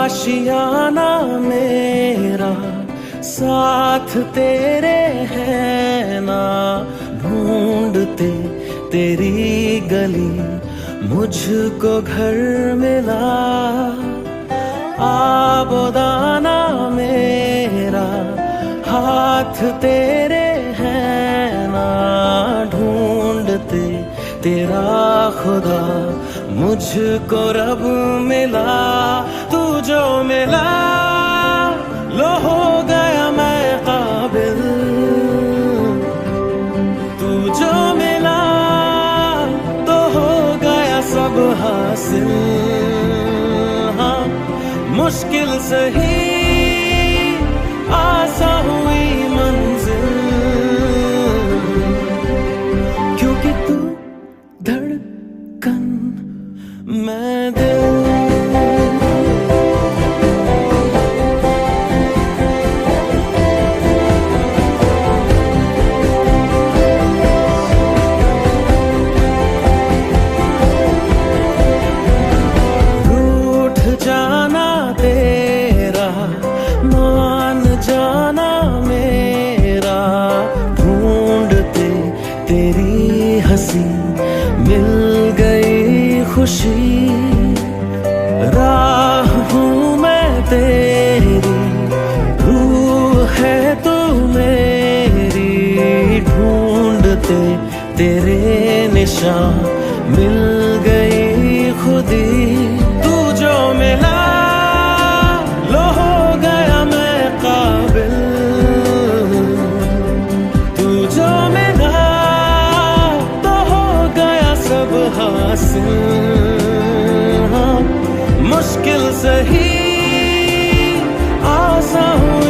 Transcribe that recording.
आशियाना मेरा साथ तेरे है ना, ढूंढते तेरी गली मुझको घर मिला। आबोदाना मेरा हाथ तेरे है ना, ढूंढते तेरा खुदा मुझको रब मिला। तू जो मिला लो हो गया मैं काबिल, तू जो मिला तो हो गया सब हासिल। हाँ मुश्किल सही आसा हुई मंजिल, क्योंकि तू धड़कन मैं दिल। रूठ जाना तेरा मान जाना मेरा, ढूंढते तेरी हंसी मिल गई खुशी। राह हूँ मैं तेरी, रूह है तू मेरी, ढूंढते तेरे निशान मिल गई खुदी। तू जो मिला लो हो गया मैं काबिल, तू जो मिला तो हो गया सब हासिल। हाँ मुश्किल सही आसा हुई